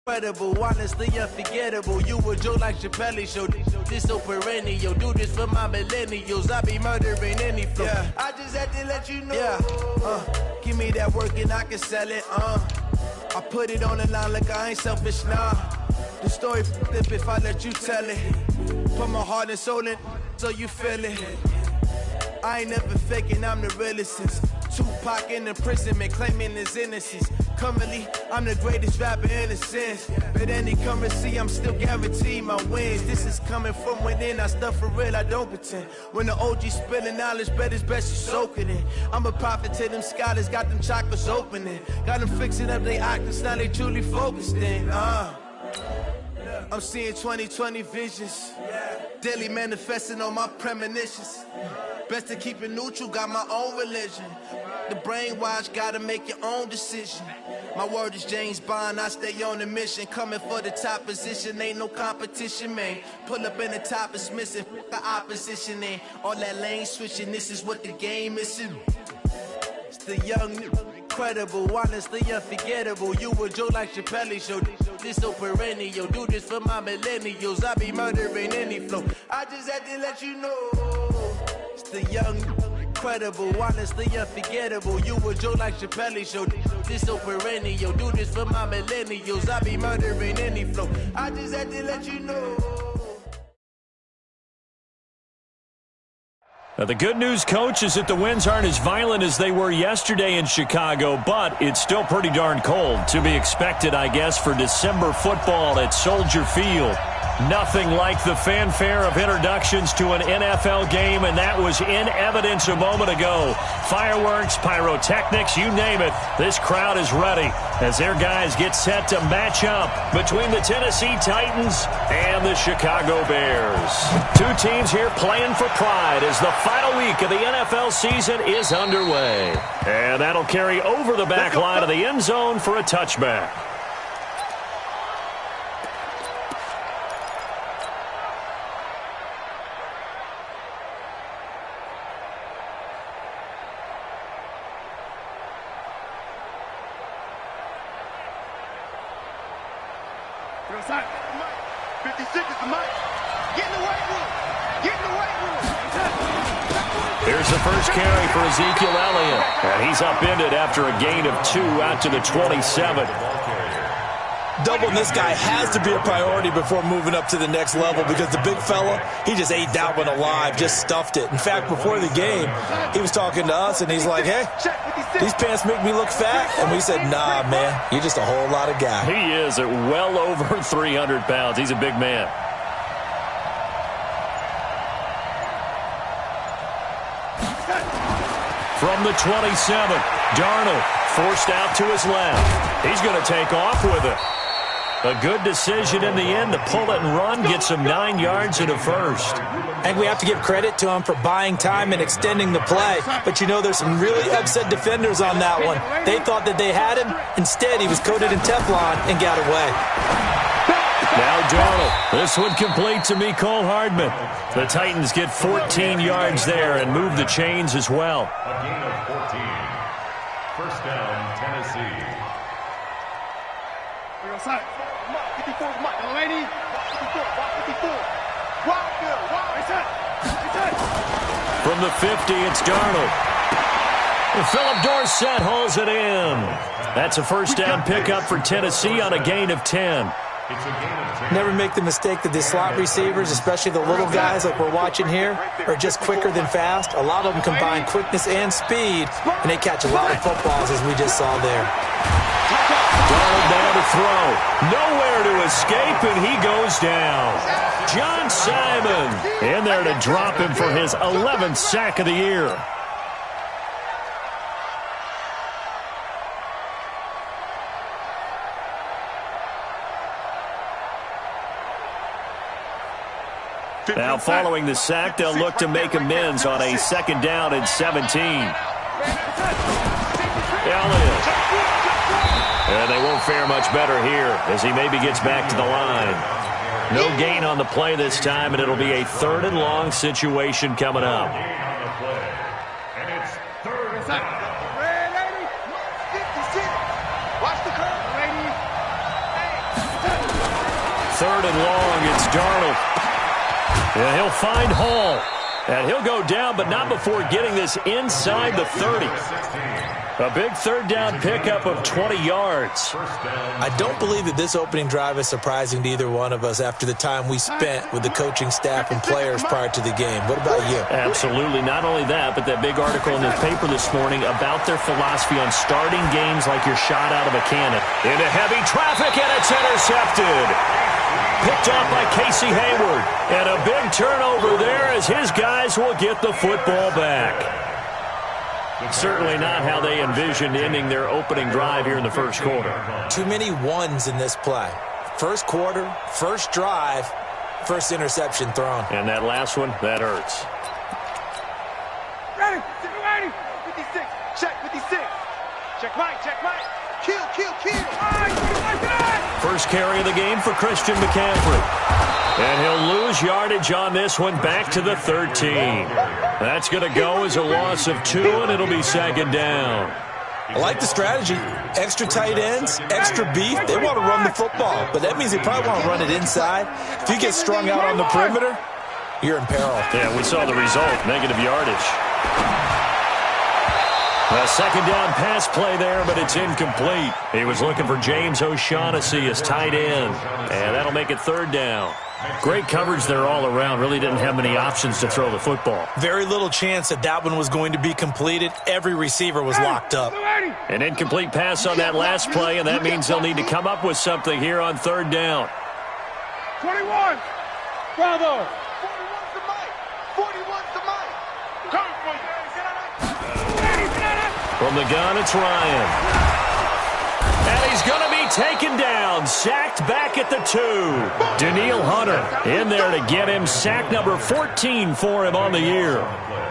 Incredible, honestly unforgettable. You a joke like Chappelle Show. This so perennial. Do this for my millennials. I be murdering any flow. Yeah. I just had to let you know. Yeah. Give me that work and I can sell it. I put it on the line like I ain't selfish. Nah. The story flip if I let you tell it. Put my heart and soul in so you feel it. I ain't never faking. I'm the realest since Tupac in imprisonment, claiming his innocence. Currently, I'm the greatest rapper in a sense. But any currency, I'm still guaranteed my wins. This is coming from within. I stuff for real, I don't pretend. When the OG spilling knowledge, bet it's best you soak it in. I'm a prophet to them scholars, got them chakras opening. Got them fixing up their octaves, now they truly focused in. I'm seeing 2020 visions. Daily manifesting on my premonitions. Best to keep it neutral, got my own religion. The brainwash, gotta make your own decision. My word is James Bond, I stay on a mission. Coming for the top position, ain't no competition, man. Pull up in the top, it's missing, the opposition ain't. All that lane switching, this is what the game is. It's the young, incredible, honestly unforgettable. You a joke like Chappelle Show. This so perennial, do this for my millennials. I be murdering any flow. I just had to let you know. It's the young, incredible, honestly unforgettable. You a joke like Chappelle Show. This so perennial, do this for my millennials. I be murdering any flow. I just had to let you know. Now, the good news, Coach, is that the winds aren't as violent as they were yesterday in Chicago, but it's still pretty darn cold. To be expected, I guess, for December football at Soldier Field. Nothing like the fanfare of introductions to an NFL game, and that was in evidence a moment ago. Fireworks, pyrotechnics, you name it. This crowd is ready as their guys get set to match up between the Tennessee Titans and the Chicago Bears. Two teams here playing for pride as the final week of the NFL season is underway. And that'll carry over the back line of the end zone for a touchback. Here's the first carry for Ezekiel Elliott. And he's upended after a gain of 2 out to the 27. Doubling this guy has to be a priority before moving up to the next level because the big fella, he just ate that one alive, just stuffed it. In fact, before the game, he was talking to us, and he's like, hey, these pants make me look fat. And we said, nah, man, you're just a whole lot of guy. He is at well over 300 pounds. He's a big man. From the 27, Darnold forced out to his left. He's going to take off with it. A good decision in the end to pull it and run, get some 9 yards and a first. And we have to give credit to him for buying time and extending the play. But you know, there's some really upset defenders on that one. They thought that they had him. Instead, he was coated in Teflon and got away. Now Darnold. This one complete to Mecole Hardman. The Titans get 14 yards there and move the chains as well. A gain of 14. First down, Tennessee. From the 50, it's Darnold. And Philip Dorsett hauls it in. That's a first down pickup for Tennessee on a gain of 10. Never make the mistake that the slot receivers, especially the little guys like we're watching here, are just quicker than fast. A lot of them combine quickness and speed, and they catch a lot of footballs, as we just saw there. Darnold down to throw. Nowhere to escape, and he goes down. John Simon in there to drop him for his 11th sack of the year. Now following the sack, they'll look to make amends on a second down and 17. Elliott. And they won't fare much better here as he maybe gets back to the line. No gain on the play this time, and it'll be a 3rd and long situation coming up. And it's 3rd down. 3rd and long. It's Darnold. And he'll find Hall. And he'll go down, but not before getting this inside the 30. A big 3rd down pickup of 20 yards. I don't believe that this opening drive is surprising to either one of us after the time we spent with the coaching staff and players prior to the game. What about you? Absolutely. Not only that, but that big article in the paper this morning about their philosophy on starting games like you're shot out of a cannon. Into heavy traffic, and it's intercepted. Picked off by Casey Hayward. And a big turnover there as his guys will get the football back. Certainly not how they envisioned ending their opening drive here in the first quarter. Too many ones in this play. First quarter, first drive, first interception thrown. And that last one, that hurts. Ready, 56, check 56. Check Mike. Kill. First carry of the game for Christian McCaffrey. And he'll lose yardage on this one, back to the 13. That's going to go as a loss of 2, and it'll be 2nd down. I like the strategy. Extra tight ends, extra beef. They want to run the football, but that means they probably want to run it inside. If you get strung out on the perimeter, you're in peril. Yeah, we saw the result, negative yardage. A 2nd down pass play there, but it's incomplete. He was looking for James O'Shaughnessy as tight end, and that'll make it 3rd down. Great coverage there all around. Really didn't have many options to throw the football. Very little chance that one was going to be completed. Every receiver was locked up. An incomplete pass on that last play, and that means they'll need to come up with something here on 3rd down. 21. Bravo. 41's the Mike. 41's the Mike. Come on, from the gun, it's Ryan. And he's going to be taken down, sacked back at the 2. Daniil Hunter in there to get him, sack number 14 for him on the year.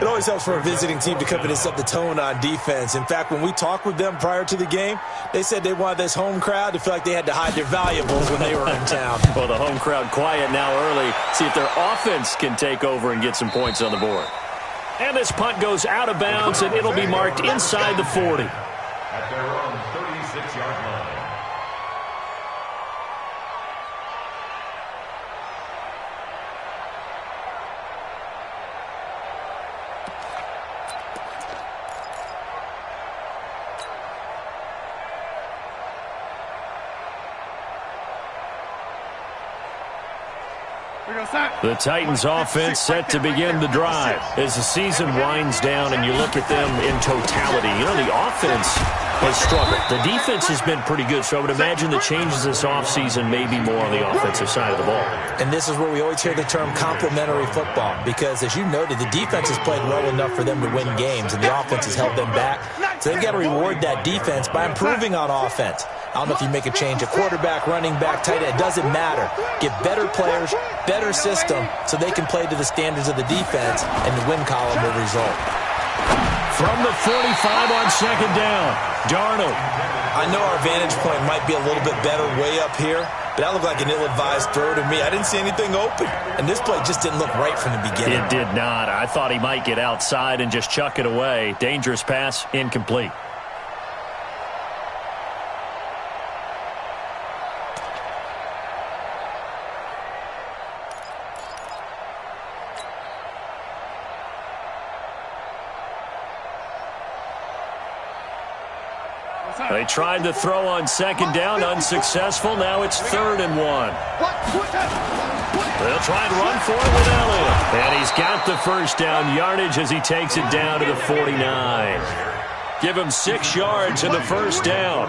It always helps for a visiting team to come in and set the tone on defense. In fact, when we talked with them prior to the game, they said they wanted this home crowd to feel like they had to hide their valuables when they were in town. Well, the home crowd quiet now early. See if their offense can take over and get some points on the board. And this punt goes out of bounds, and it'll be marked inside the 40. At their own 36-yard line. The Titans offense set to begin the drive. As the season winds down and you look at them in totality, you know, the offense has struggled. The defense has been pretty good, so I would imagine the changes this offseason may be more on the offensive side of the ball. And this is where we always hear the term complementary football, because as you noted, the defense has played well enough for them to win games, and the offense has held them back. So they've got to reward that defense by improving on offense. I don't know if you make a change at quarterback, running back, tight end. It doesn't matter. Get better players, better system, so they can play to the standards of the defense, and the win column will result. From the 45 on 2nd down, Darnold. I know our vantage point might be a little bit better way up here, but that looked like an ill-advised throw to me. I didn't see anything open, and this play just didn't look right from the beginning. It did not. I thought he might get outside and just chuck it away. Dangerous pass, incomplete. They tried to throw on 2nd down, unsuccessful. Now it's 3rd and 1. They'll try and run for it with Elliott. And he's got the first down yardage as he takes it down to the 49. Give him 6 yards in the first down.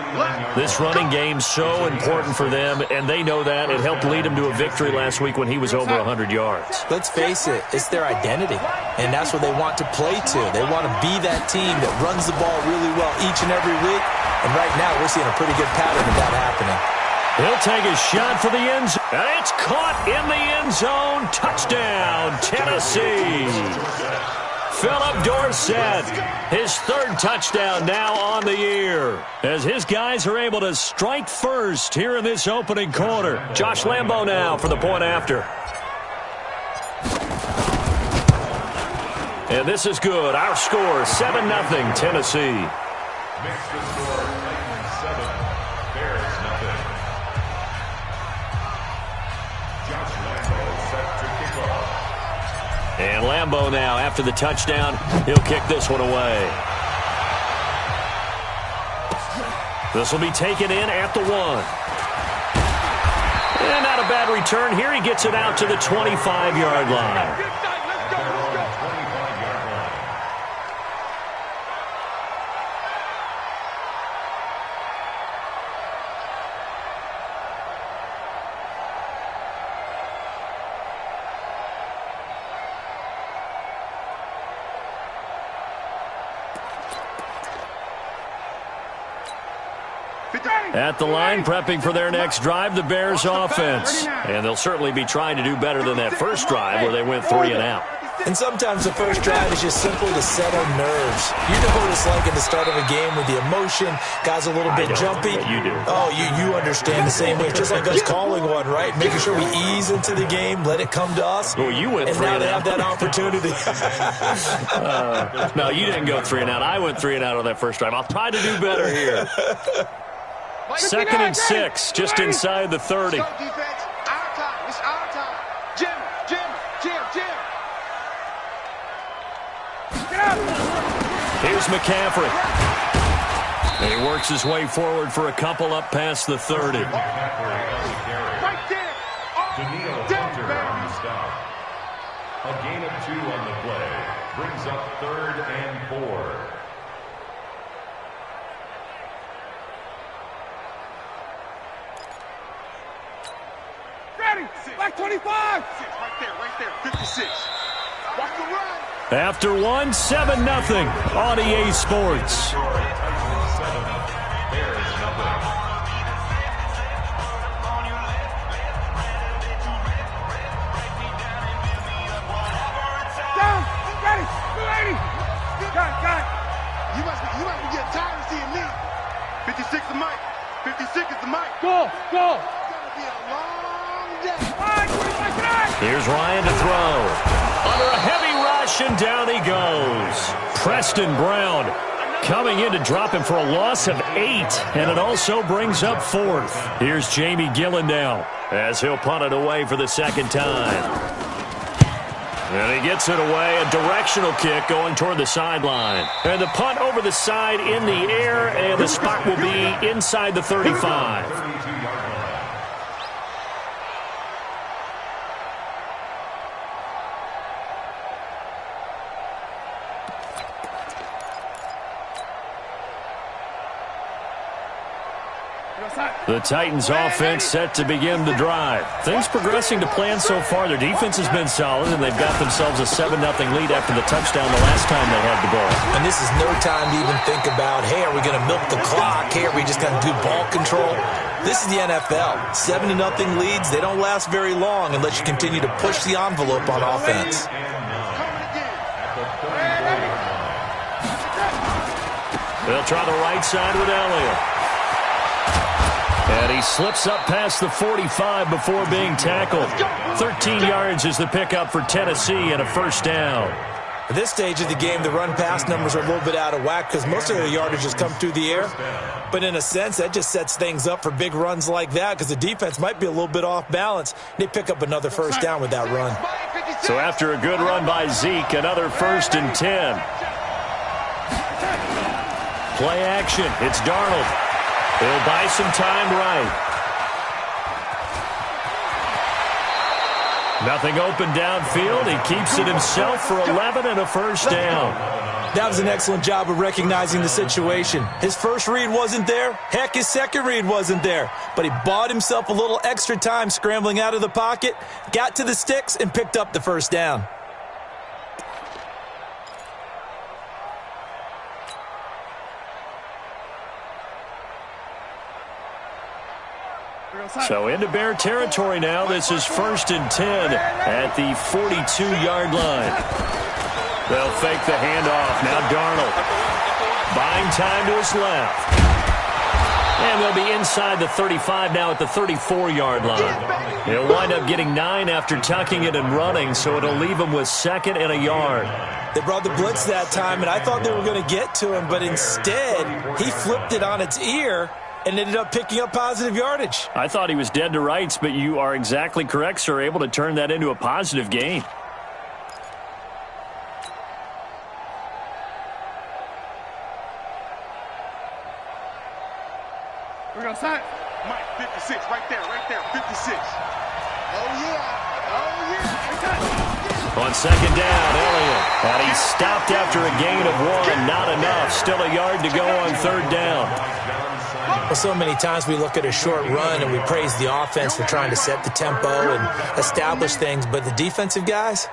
This running game's so important for them, and they know that. It helped lead him to a victory last week when he was over 100 yards. Let's face it, it's their identity, and that's what they want to play to. They want to be that team that runs the ball really well each and every week, and right now we're seeing a pretty good pattern of that happening. He'll take a shot for the end zone, and it's caught in the end zone. Touchdown, Tennessee. Philip Dorsett, his 3rd touchdown now on the year, as his guys are able to strike first here in this opening quarter. Josh Lambo now for the point after. And this is good. Our score, 7-0 Tennessee. Makes the score Titans 7, Bears 0. And Lambeau now, after the touchdown, he'll kick this one away. This will be taken in at the 1. And not a bad return here. He gets it out to the 25-yard line. At the line, prepping for their next drive, the Bears offense. And they'll certainly be trying to do better than that first drive where they went 3 and out. And sometimes the first drive is just simply to settle nerves. You know what it's like at the start of a game with the emotion, guys a little bit jumpy. You do. Oh, you understand the same way. It's just like us calling one, right? Making sure we ease into the game, let it come to us. Well, you went and 3 now and they out. have that opportunity. No, you didn't go 3 and out. I went 3 and out on that first drive. I'll try to do better here. 2nd and 6, just inside the 30. Go defense. Our time. It's our time. Jim. Get out. Here's McCaffrey. And he works his way forward for a couple up past the 30. Right there. Daniil Hunter on the stop. A gain of 2 on the play. Brings up 3rd and 4. Back 25. Right there. 56. Watch the run. After 1, 7-0 on EA Sports. 7, Bears nothing. Down. Ready. 280. Got it. You must be getting tired of seeing me. 56 the mic. 56 is the mic. Go. It's gonna be a long day. Here's Ryan to throw. Under a heavy rush, and down he goes. Preston Brown coming in to drop him for a loss of 8, and it also brings up 4th. Here's Jamie Gillen now as he'll punt it away for the 2nd time. And he gets it away, a directional kick going toward the sideline. And the punt over the side in the air, and the spot will be inside the 35. 32-yard line. The Titans offense set to begin the drive. Things progressing to plan so far. Their defense has been solid, and they've got themselves a 7-0 lead after the touchdown the last time they had the ball. And this is no time to even think about, hey, are we going to milk the clock? Hey, are we just going to do ball control? This is the NFL. 7-0 leads, they don't last very long unless you continue to push the envelope on offense. They'll try the right side with Elliott. And he slips up past the 45 before being tackled. 13 yards is the pickup for Tennessee and a 1st down. At this stage of the game, the run-pass numbers are a little bit out of whack because most of their yardage has come through the air. But in a sense, that just sets things up for big runs like that because the defense might be a little bit off balance. They pick up another 1st down with that run. So after a good run by Zeke, another 1st and 10. Play action. It's Darnold. He'll buy some time right. Nothing open downfield. He keeps it himself for 11 and a 1st down. That was an excellent job of recognizing the situation. His first read wasn't there. Heck, his second read wasn't there. But he bought himself a little extra time scrambling out of the pocket, got to the sticks, and picked up the 1st down. So into Bear territory now. This is 1st and 10 at the 42-yard line. They'll fake the handoff. Now Darnold buying time to his left. And they'll be inside the 35 now at the 34-yard line. They'll wind up getting 9 after tucking it and running, so it'll leave them with 2nd and a yard. They brought the blitz that time, and I thought they were going to get to him, but instead he flipped it on its ear and ended up picking up positive yardage. I thought he was dead to rights, but you are exactly correct, sir. Able to turn that into a positive gain. Mike, 56, right there, 56. Oh, yeah. On second down, Elliott. And he's stopped after a gain of 1. Not enough. Still a yard to go on third down. Well, so many times we look at a short run and we praise the offense for trying to set the tempo and establish things. But the defensive guys,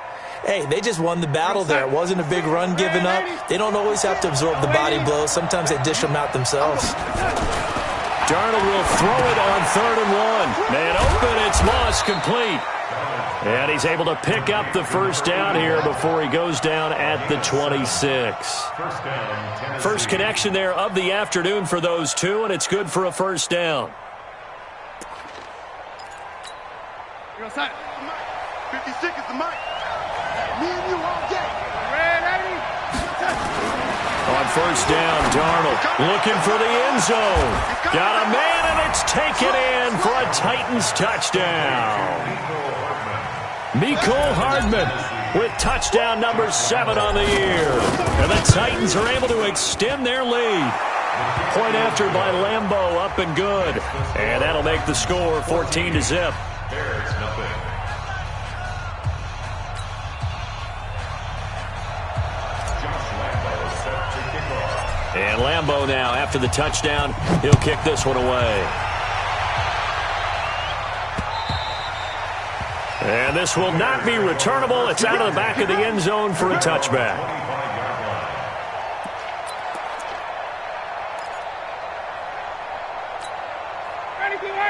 hey, they just won the battle there. It wasn't a big run given up. They don't always have to absorb the body blows. Sometimes they dish them out themselves. Darnold will throw it on 3rd and 1. Man open, it's lost, complete. And he's able to pick up the first down here before he goes down at the 26. First connection there of the afternoon for those two, and it's good for a first down. 56 is the mic. Me and you all day. On first down, Darnold looking for the end zone. Got a man, and it's taken in for a Titans touchdown. Mecole Hardman with touchdown number 7 on the year. And the Titans are able to extend their lead. Point after by Lambeau, up and good. And that'll make the score 14-0. And Lambeau now, after the touchdown, he'll kick this one away. And this will not be returnable. It's out of the back of the end zone for a touchback.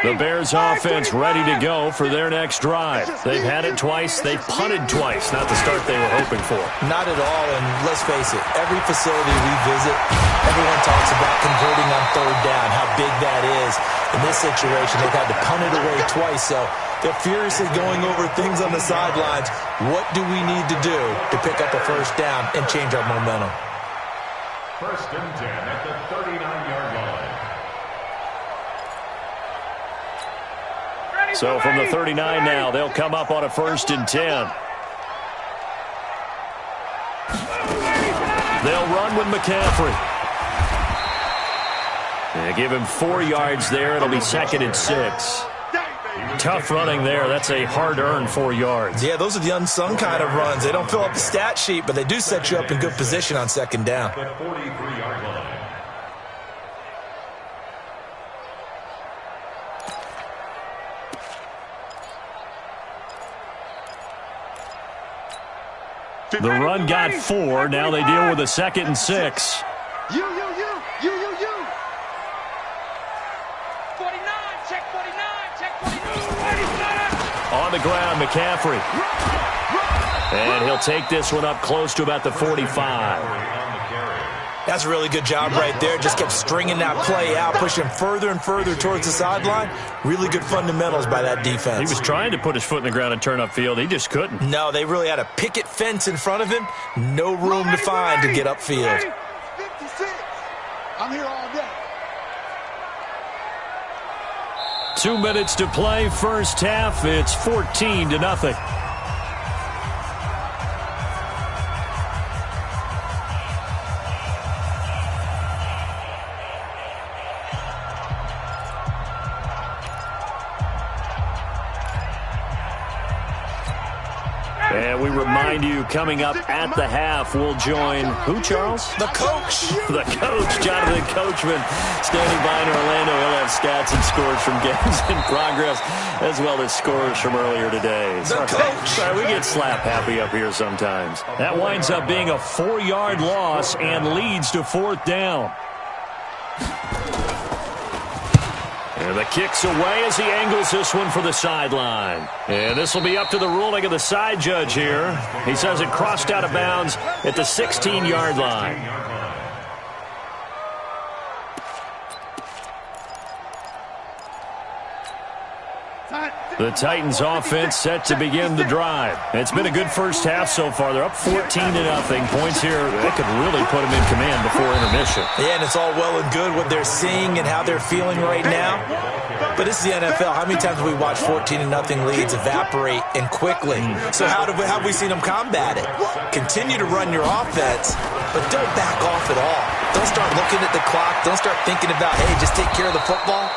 The Bears offense ready to go for their next drive. They've had it twice. They've punted twice. Not the start they were hoping for. Not at all, and let's face it, every facility we visit, everyone talks about converting on 3rd down, how big that is. In this situation, they've had to punt it away twice, so they're furiously going over things on the sidelines. What do we need to do to pick up a first down and change our momentum? 1st and 10 at the 39-yard line. So from the 39 now, they'll come up on a 1st and 10. They'll run with McCaffrey. They give him 4 yards there. It'll be 2nd and 6. Tough running there. That's a hard-earned 4 yards. Yeah, those are the unsung kind of runs. They don't fill up the stat sheet, but they do set you up in good position on 2nd down. The 43-yard line. The run got 4. Now they deal with a 2nd and 6. You. 49, check 49. On the ground, McCaffrey. And he'll take this one up close to about the 45. That's a really good job right there. Just kept stringing that play out, pushing further and further towards the sideline. Really good fundamentals by that defense. He was trying to put his foot in the ground and turn upfield. He just couldn't. No, they really had a picket fence in front of him. No room to find to get upfield. 56. I'm here all day. 2 minutes to play, first half. It's 14-0. And we remind you, coming up at the half, we'll join who, Charles? The coach. The coach, Jonathan Coachman, standing by in Orlando. He'll have stats and scores from games in progress, as well as scores from earlier today. The coach. Sorry, we get slap happy up here sometimes. That winds up being a 4-yard loss and leads to 4th down. And the kick's away as he angles this one for the sideline. And this will be up to the ruling of the side judge here. He says it crossed out of bounds at the 16-yard line. The Titans offense set to begin the drive. It's been a good first half so far. They're up 14-0. Points here, they could really put them in command before intermission. Yeah, and it's all well and good what they're seeing and how they're feeling right now. But this is the NFL. How many times have we watched 14-0 leads evaporate and quickly? So how have we seen them combat it? Continue to run your offense, but don't back off at all. Don't start looking at the clock. Don't start thinking about, hey, just take care of the football.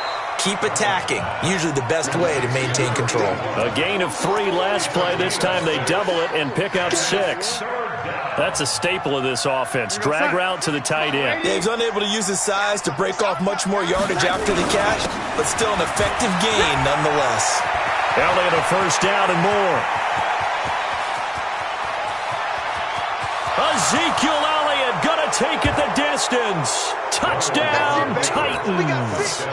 keep attacking. Usually the best way to maintain control. A gain of 3 last play. This time they double it and pick up 6. That's a staple of this offense. Drag route to the tight end. Yeah, he's unable to use his size to break off much more yardage after the catch, but still an effective gain nonetheless. Elliott a first down and more. Ezekiel Elliott gonna take it the distance. Touchdown, Titans.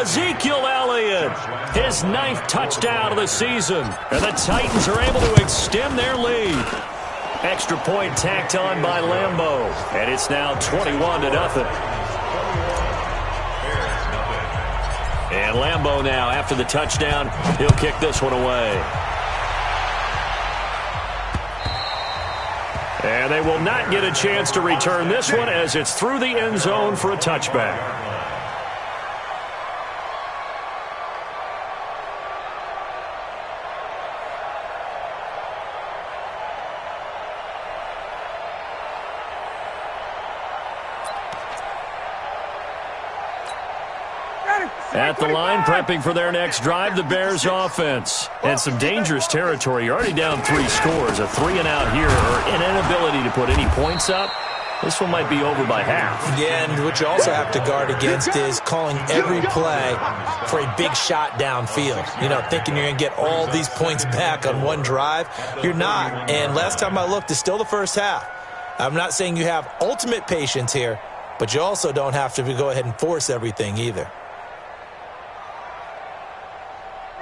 Ezekiel Elliott, his 9th touchdown of the season. And the Titans are able to extend their lead. Extra point tacked on by Lambeau. And it's now 21-0. And Lambeau now, after the touchdown, he'll kick this one away. And they will not get a chance to return this one as it's through the end zone for a touchback. At the line, prepping for their next drive, the Bears offense. And some dangerous territory. You're already down 3 scores. A 3-and-out here, or an inability to put any points up. This one might be over by half. Yeah, and what you also have to guard against is calling every play for a big shot downfield. You know, thinking you're going to get all these points back on one drive. You're not. And last time I looked, it's still the first half. I'm not saying you have ultimate patience here, but you also don't have to go ahead and force everything either.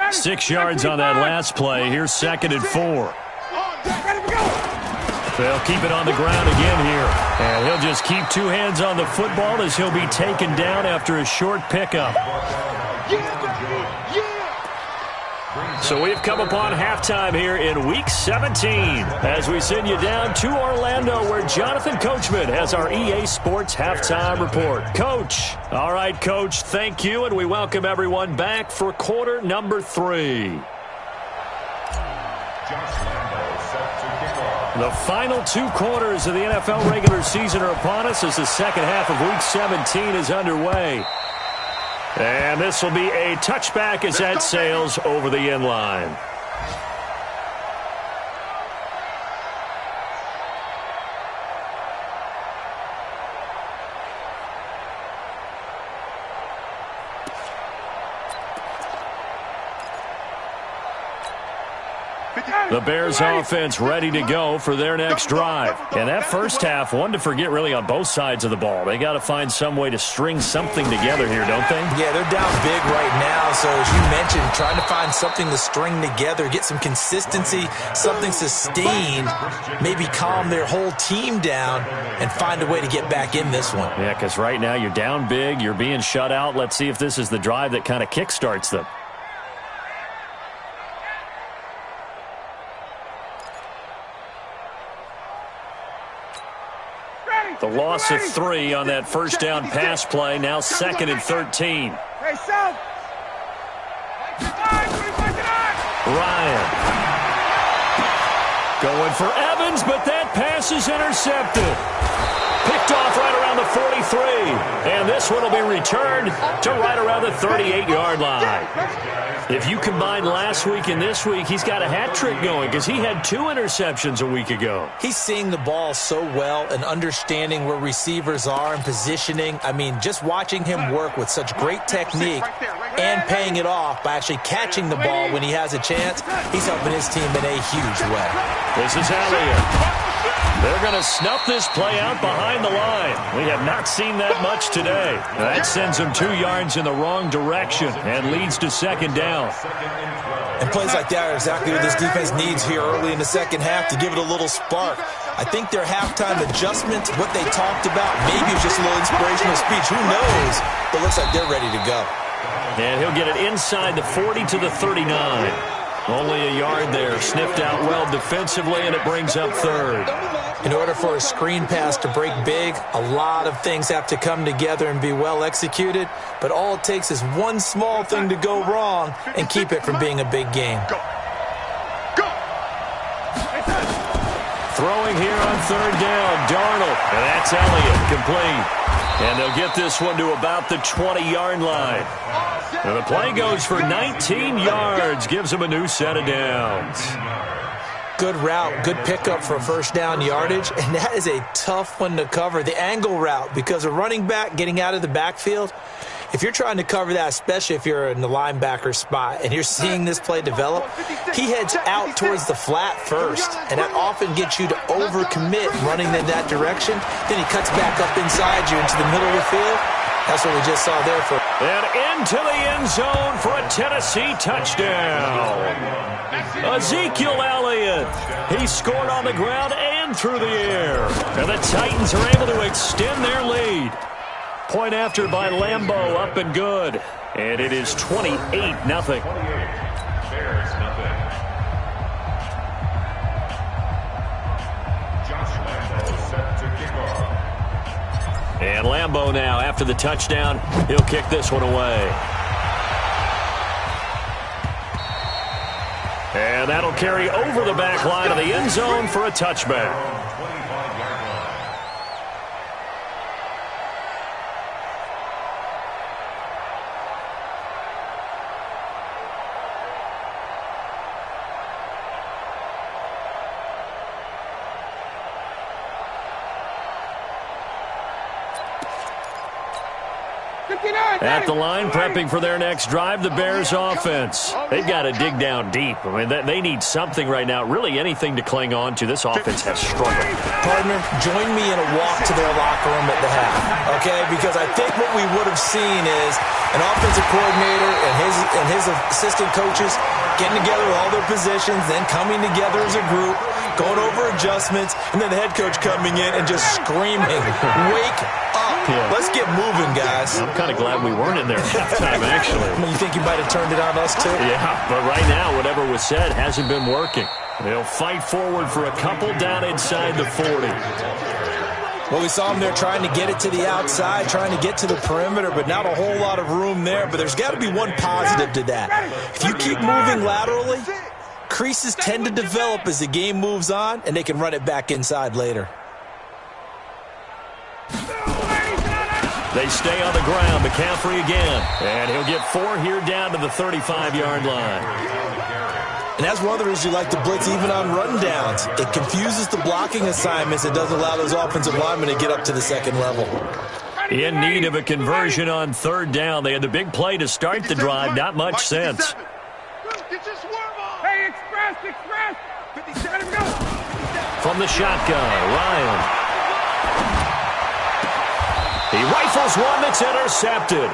6 yards on that last play. Here's 2nd and 4. They'll keep it on the ground again here. And he'll just keep 2 hands on the football as he'll be taken down after a short pickup. So we've come upon halftime here in Week 17 as we send you down to Orlando where Jonathan Coachman has our EA Sports Halftime Report. Coach. All right, Coach, thank you, and we welcome everyone back for quarter number 3. The final 2 quarters of the NFL regular season are upon us as the second half of Week 17 is underway. And this will be a touchback as that sails over the end line. The Bears offense ready to go for their next drive. And that first half, one to forget really on both sides of the ball. They got to find some way to string something together here, don't they? Yeah, they're down big right now. So as you mentioned, trying to find something to string together, get some consistency, something sustained, maybe calm their whole team down and find a way to get back in this one. Yeah, because right now you're down big, you're being shut out. Let's see if this is the drive that kind of kickstarts them. The loss of 3 on that first down pass play. Now 2nd and 13. Ryan. Going for Evans, but that pass is intercepted. Picked off right around the 43. And this one will be returned to right around the 38-yard line. If you combine last week and this week, he's got a hat trick going because he had 2 interceptions a week ago. He's seeing the ball so well and understanding where receivers are and positioning. I mean, just watching him work with such great technique and paying it off by actually catching the ball when he has a chance, he's helping his team in a huge way. This is Elliott. They're going to snuff this play out behind the line. We have not seen that much today. That sends them 2 yards in the wrong direction and leads to 2nd down. And plays like that are exactly what this defense needs here early in the second half to give it a little spark. I think their halftime adjustments, what they talked about, maybe it was just a little inspirational speech. Who knows? But it looks like they're ready to go. And he'll get it inside the 40 to the 39. Only a yard there. Sniffed out well defensively, and it brings up 3rd. In order for a screen pass to break big, a lot of things have to come together and be well executed. But all it takes is one small thing to go wrong and keep it from being a big game. Throwing here on 3rd down, Darnold. And that's Elliott, complete. And they'll get this one to about the 20-yard line. And the play goes for 19 yards, gives them a new set of downs. Good route, good pickup for first down yardage, and that is a tough one to cover, the angle route, because a running back getting out of the backfield, if you're trying to cover that, especially if you're in the linebacker spot and you're seeing this play develop, he heads out towards the flat first, and that often gets you to overcommit running in that direction. Then he cuts back up inside you into the middle of the field. That's what we just saw there. And into the end zone for a Tennessee touchdown. Ezekiel Elliott. He scored on the ground and through the air. And the Titans are able to extend their lead. Point after by Lambeau, up and good. And it is 28-0. And Lambeau now, after the touchdown, he'll kick this one away. And that'll carry over the back line of the end zone for a touchback. At the line, prepping for their next drive, the Bears offense. They've got to dig down deep. I mean, they need something right now, really anything to cling on to. This offense has struggled. Partner, join me in a walk to their locker room at the half, okay? Because I think what we would have seen is an offensive coordinator and his assistant coaches getting together with all their positions, then coming together as a group, going over adjustments, and then the head coach coming in and just screaming, wake up. Yeah. Let's get moving, guys. I'm kind of glad we weren't in there at halftime, actually. You think you might have turned it on us, too? Yeah, but right now, whatever was said hasn't been working. They'll fight forward for a couple down inside the 40. Well, we saw them there trying to get it to the outside, trying to get to the perimeter, but not a whole lot of room there. But there's got to be one positive to that. If you keep moving laterally, creases tend to develop as the game moves on, and they can run it back inside later. They stay on the ground. McCaffrey again. And he'll get 4 here down to the 35-yard line. And that's one of the reasons you like to blitz even on run downs. It confuses the blocking assignments. It doesn't allow those offensive linemen to get up to the second level. In need of a conversion on third down. They had the big play to start the drive. Not much sense. Hey, express. 57, go. From the shotgun, Ryan. He rifles one that's intercepted.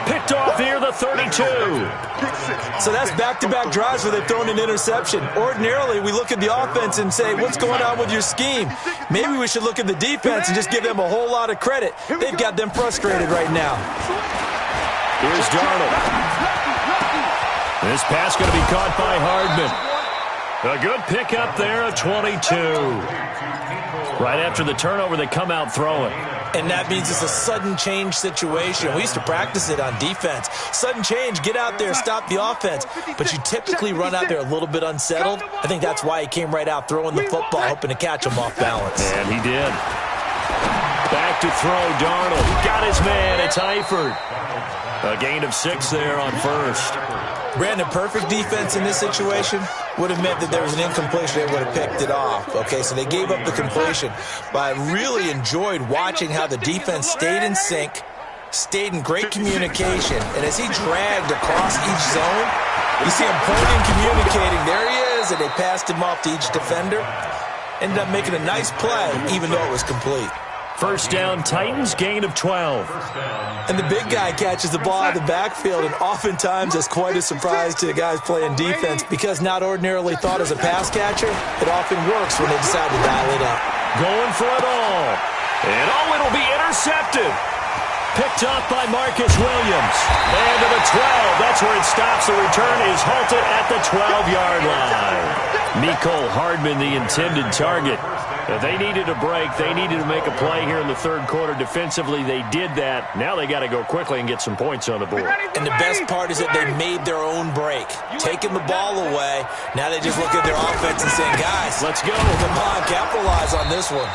Picked off near the 32. So that's back-to-back drives where they've thrown an interception. Ordinarily, we look at the offense and say, what's going on with your scheme? Maybe we should look at the defense and just give them a whole lot of credit. They've got them frustrated right now. Here's Darnold. This pass going to be caught by Hardman. A good pickup there of 22. Right after the turnover, they come out throwing. And that means it's a sudden change situation. We used to practice it on defense. Sudden change, get out there, stop the offense. But you typically run out there a little bit unsettled. I think that's why he came right out throwing the football, hoping to catch him off balance. And he did. Back to throw, Darnold. Got his man, it's Eifert. A gain of 6 there on first. Brandon, perfect defense in this situation would have meant that there was an incompletion. They would have picked it off. Okay, so they gave up the completion. But I really enjoyed watching how the defense stayed in sync, stayed in great communication. And as he dragged across each zone, you see him pointing, communicating. There he is, and they passed him off to each defender. Ended up making a nice play, even though it was complete. First down, Titans, gain of 12. And the big guy catches the ball out of the backfield, and oftentimes that's quite a surprise to the guys playing defense because not ordinarily thought as a pass catcher, it often works when they decide to dial it up. Going for it all. And it'll be intercepted. Picked up by Marcus Williams. And to the 12. That's where it stops. The return is halted at the 12-yard line. Mecole Hardman, the intended target. They needed a break. They needed to make a play here in the third quarter. Defensively, they did that. Now they got to go quickly and get some points on the board. And the best part is that they made their own break. Taking the ball away. Now they just look at their offense and saying, guys, let's go. Come on, capitalize on this one.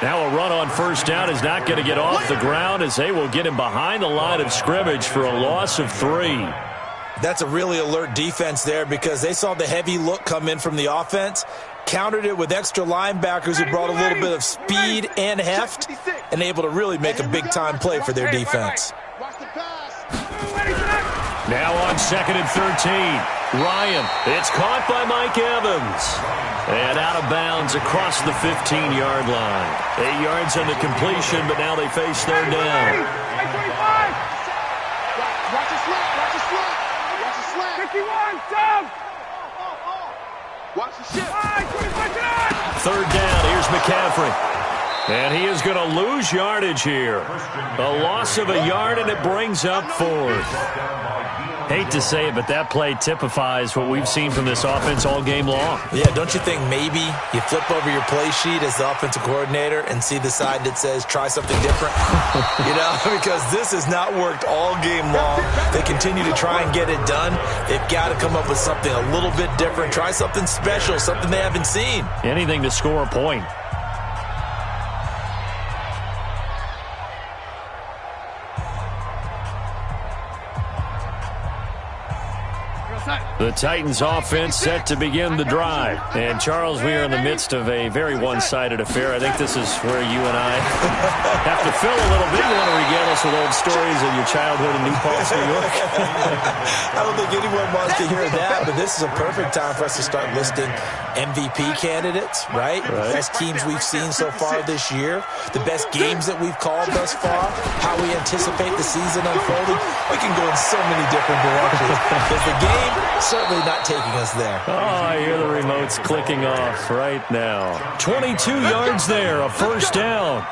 Now a run on first down is not going to get off the ground as they will get him behind the line of scrimmage for a loss of 3. That's a really alert defense there because they saw the heavy look come in from the offense, countered it with extra linebackers who brought a little bit of speed and heft, and able to really make a big-time play for their defense. Now on 2nd and 13. Ryan, it's caught by Mike Evans. And out of bounds across the 15-yard line. 8 yards on the completion, but now they face third down. Watch the slant. Watch the slant. Watch the slant. 51, down. Watch the shift. Third down, here's McCaffrey. And he is going to lose yardage here. A loss of a yard, and it brings up 4th. Hate to say it, but that play typifies what we've seen from this offense all game long. Yeah, don't you think maybe you flip over your play sheet as the offensive coordinator and see the side that says try something different? Because this has not worked all game long. They continue to try and get it done. They've got to come up with something a little bit different. Try something special, something they haven't seen. Anything to score a point. The Titans offense set to begin the drive. And, Charles, we are in the midst of a very one-sided affair. I think this is where you and I have to fill a little bit. You want to regale us with old stories of your childhood in New Paltz, New York? I don't think anyone wants to hear that, but this is a perfect time for us to start listing MVP candidates, right? The best teams we've seen so far this year, the best games that we've called thus far, how we anticipate the season unfolding. We can go in so many different directions because the game certainly not taking us there. Oh, I hear the remotes clicking off right now. 22 yards there, a first down.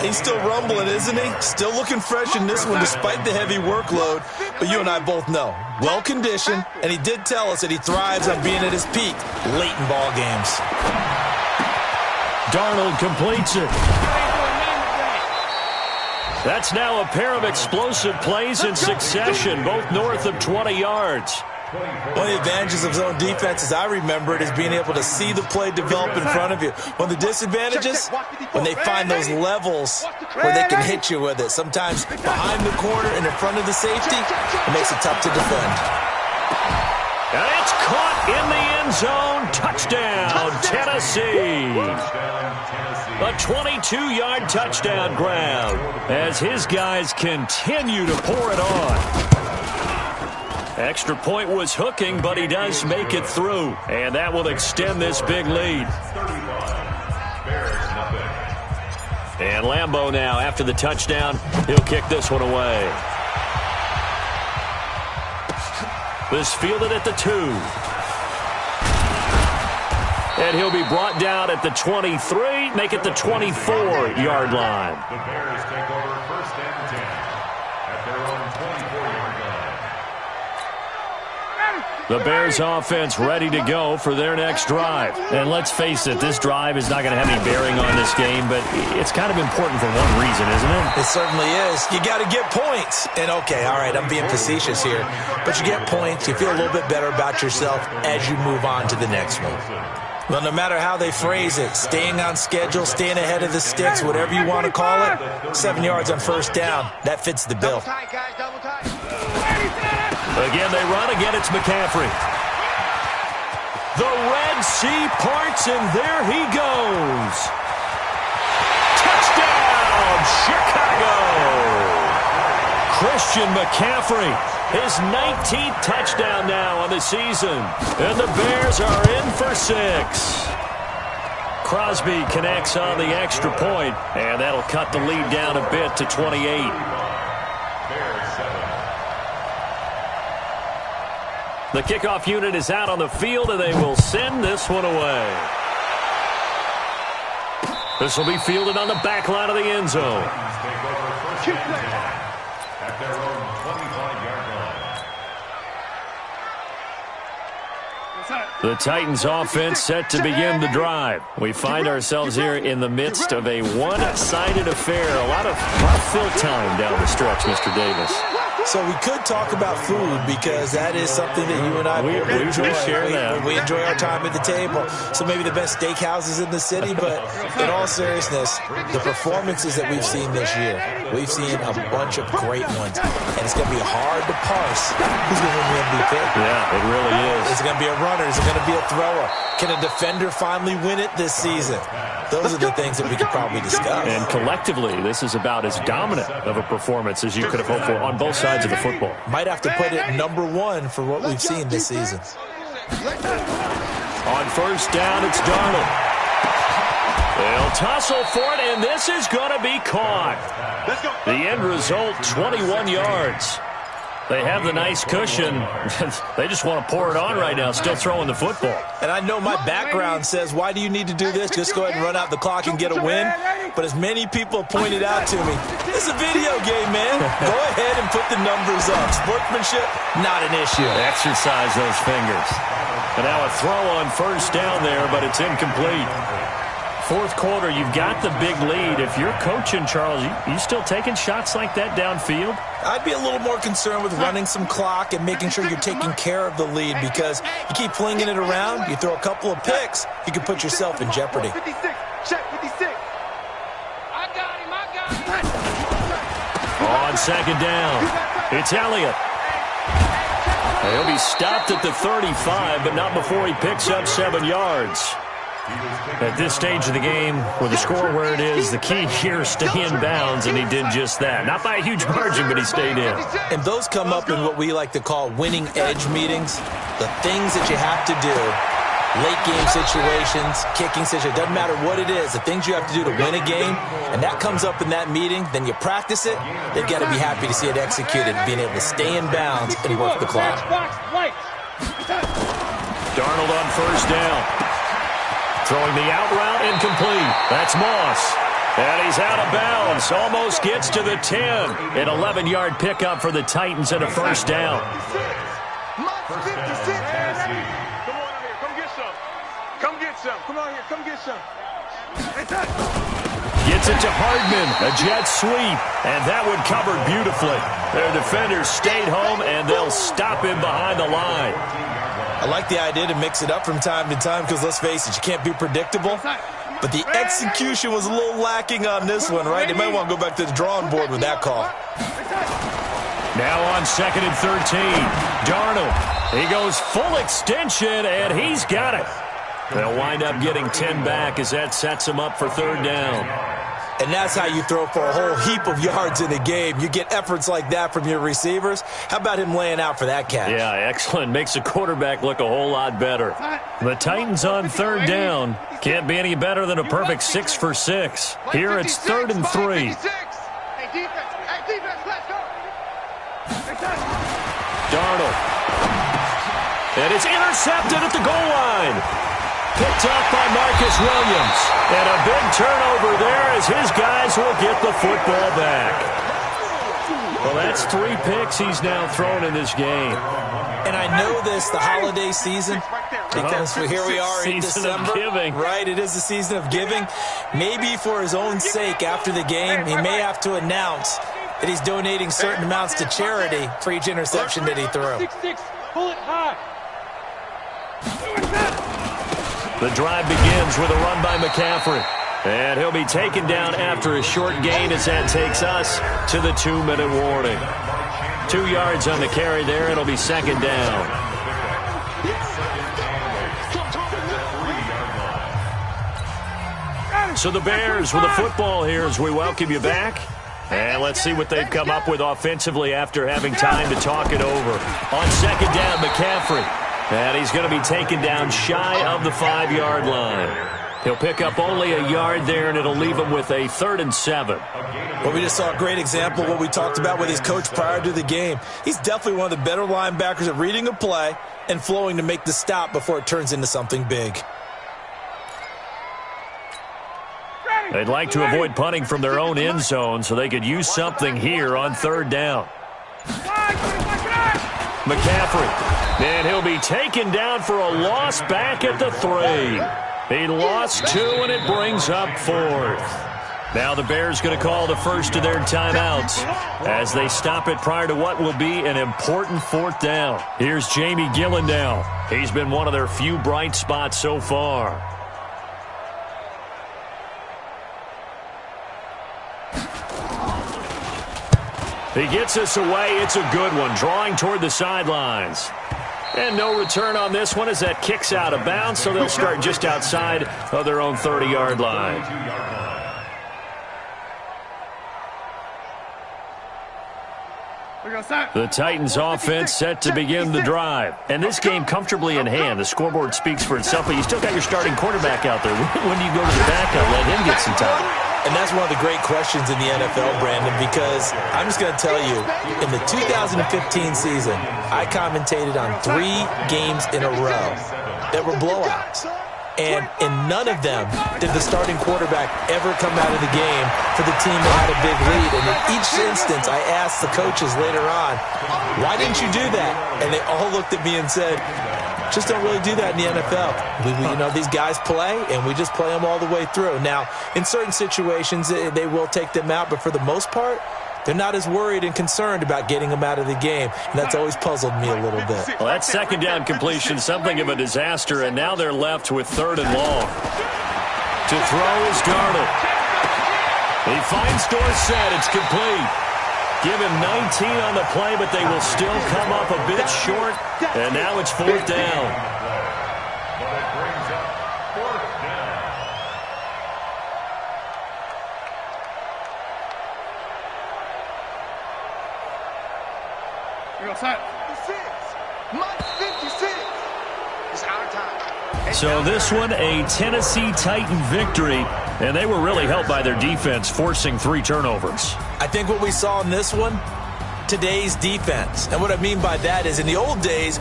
He's still rumbling, isn't he? Still looking fresh in this one despite the heavy workload. But you and I both know, well-conditioned, and he did tell us that he thrives on being at his peak late in ball games. Darnold completes it. That's now a pair of explosive plays in succession, both north of 20 yards. One of the advantages of zone defense, as I remember it, is being able to see the play develop in front of you. One of the disadvantages, when they find those levels where they can hit you with it. Sometimes behind the corner and in front of the safety, it makes it tough to defend. And it's caught in the end zone. Touchdown, Tennessee. A 22-yard touchdown grab as his guys continue to pour it on. Extra point was hooking, but he does make it through. And that will extend this big lead. And Lambeau now, after the touchdown, he'll kick this one away. This fielded at the 2. And he'll be brought down at the 23, make it the 24-yard line. The Bears take over 1st and 10 at their own 24-yard line. The Bears offense ready to go for their next drive. And let's face it, this drive is not going to have any bearing on this game, but it's kind of important for one reason, isn't it? It certainly is. You got to get points. And okay, all right, I'm being facetious here, but you get points, you feel a little bit better about yourself as you move on to the next one. Well, no matter how they phrase it, staying on schedule, staying ahead of the sticks, whatever you want to call it, 7 yards on first down, that fits the bill. Double tight, guys, double tight. Again, they run. Again, it's McCaffrey. The Red Sea parts, and there he goes. Touchdown, Chicago. Christian McCaffrey, his 19th touchdown now on the season. And the Bears are in for 6. Crosby connects on the extra point, and that'll cut the lead down a bit to 28. The kickoff unit is out on the field, and they will send this one away. This will be fielded on the back line of the end zone. At their own 25-yard line. The Titans offense set to begin the drive. We find ourselves here in the midst of a one-sided affair. A lot of fill time down the stretch, Mr. Davis. So we could talk about food because that is something that you and I enjoy. We enjoy our time at the table. So maybe the best steakhouses in the city, but in all seriousness, the performances that we've seen this year, we've seen a bunch of great ones. And it's going to be hard to parse who's going to win the MVP. Yeah, it really is. Is it going to be a runner? Is it going to be a thrower? Can a defender finally win it this season? Those are the things that we could probably discuss. And collectively, this is about as dominant of a performance as you could have hoped for on both sides of the football. Might have to put it #1 for what we've seen this season. On first down, it's Darnold. They'll tussle for it, and this is going to be caught. The end result, 21 yards. They have the nice cushion. They just want to pour it on right now, still throwing the football. And I know my background says, why do you need to do this? Just go ahead and run out the clock and get a win. But as many people pointed out to me, this is a video game, man. Go ahead and put the numbers up. Sportsmanship, not an issue. Exercise those fingers. And now a throw on first down there, but it's incomplete. Fourth quarter, you've got the big lead. If you're coaching, Charles, you still taking shots like that downfield? I'd be a little more concerned with running some clock and making sure you're taking care of the lead, because you keep flinging it around, you throw a couple of picks, you can put yourself in jeopardy. 56, check 56. I got him. On second down, it's Elliott. He'll be stopped at the 35, but not before he picks up 7 yards. At this stage of the game, with the score where it is, the key here is stay in bounds, and he did just that. Not by a huge margin, but he stayed in. And those come up in what we like to call winning edge meetings. The things that you have to do, late game situations, kicking situations, doesn't matter what it is, the things you have to do to win a game, and that comes up in that meeting, then you practice it, they've got to be happy to see it executed, being able to stay in bounds and work the clock. Darnold on first down. Throwing the out route, incomplete. That's Moss. And he's out of bounds. Almost gets to the 10. An 11-yard pickup for the Titans and a first down. Come on out here. Come get some. Come get some. Come on here. Come get some. Gets it to Hardman. A jet sweep. And that one covered beautifully. Their defenders stayed home, and they'll stop him behind the line. I like the idea to mix it up from time to time because, let's face it, you can't be predictable. But the execution was a little lacking on this one, right? They might want to go back to the drawing board with that call. Now on second and 13, Darnold. He goes full extension, and he's got it. They'll wind up getting 10 back as that sets him up for third down. And that's how you throw for a whole heap of yards in a game. You get efforts like that from your receivers. How about him laying out for that catch? Yeah, excellent. Makes the quarterback look a whole lot better. The Titans on third down. Can't be any better than a perfect 6 for 6. Here it's 3rd and 3. Hey, defense, let's go. Darnold. And it's intercepted at the goal line. Picked up by Marcus Williams. And a big turnover there as his guys will get the football back. Well, that's 3 picks he's now thrown in this game. And I know this, the holiday season, because here we are in December. Giving. Right, it is the season of giving. Maybe for his own sake after the game, he may have to announce that he's donating certain amounts to charity for each interception that he threw. Pull it high. The drive begins with a run by McCaffrey. And he'll be taken down after a short gain as that takes us to the 2-minute warning. 2 yards on the carry there. It'll be second down. So the Bears with the football here as we welcome you back. And let's see what they've come up with offensively after having time to talk it over. On second down, McCaffrey. And he's going to be taken down shy of the 5-yard line. He'll pick up only a yard there, and it'll leave him with a 3rd and 7. Well, we just saw a great example of what we talked about with his coach prior to the game. He's definitely one of the better linebackers at reading a play and flowing to make the stop before it turns into something big. They'd like to avoid punting from their own end zone so they could use something here on third down. McCaffrey. And he'll be taken down for a loss back at the 3. He lost 2, and it brings up 4th. Now the Bears going to call the first of their timeouts as they stop it prior to what will be an important fourth down. Here's Jamie Gillen now. He's been one of their few bright spots so far. He gets us away. It's a good one, drawing toward the sidelines. And no return on this one as that kicks out of bounds, so they'll start just outside of their own 30-yard line. The Titans offense set to begin the drive. And this game comfortably in hand. The scoreboard speaks for itself, but you still got your starting quarterback out there. When do you go to the backup, let him get some time? And that's one of the great questions in the NFL, Brandon, because I'm just going to tell you, in the 2015 season, I commentated on 3 games in a row that were blowouts. And in none of them did the starting quarterback ever come out of the game for the team that had a big lead. And in each instance, I asked the coaches later on, why didn't you do that? And they all looked at me and said, just don't really do that in the NFL. These guys play, and we just play them all the way through. Now, in certain situations, they will take them out, but for the most part, they're not as worried and concerned about getting them out of the game, and that's always puzzled me a little bit. Well, that second down completion, something of a disaster, and now they're left with 3rd and long. To throw is Darnold. He finds Dorsett. It's complete. Give him 19 on the play, but they will still come up a bit short, and now it's 4th down. So this one, a Tennessee Titan victory, and they were really helped by their defense, forcing 3 turnovers. I think what we saw in this one, today's defense. And what I mean by that is in the old days,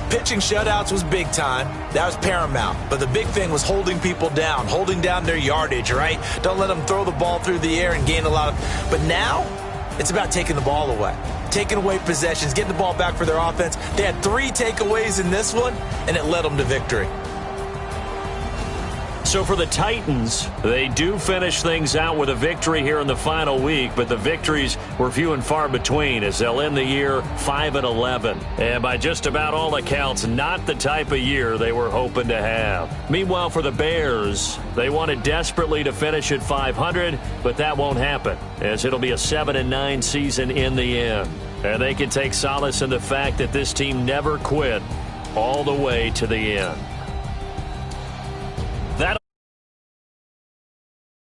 pitching shutouts was big time. That was paramount. But the big thing was holding people down, holding down their yardage, right? Don't let them throw the ball through the air and gain a lot of... But now, it's about taking the ball away. Taking away possessions, getting the ball back for their offense. They had 3 takeaways in this one, and it led them to victory. So for the Titans, they do finish things out with a victory here in the final week, but the victories were few and far between as they'll end the year 5-11. And by just about all accounts, not the type of year they were hoping to have. Meanwhile, for the Bears, they wanted desperately to finish at 500, but that won't happen as it'll be a 7-9 season in the end. And they can take solace in the fact that this team never quit all the way to the end.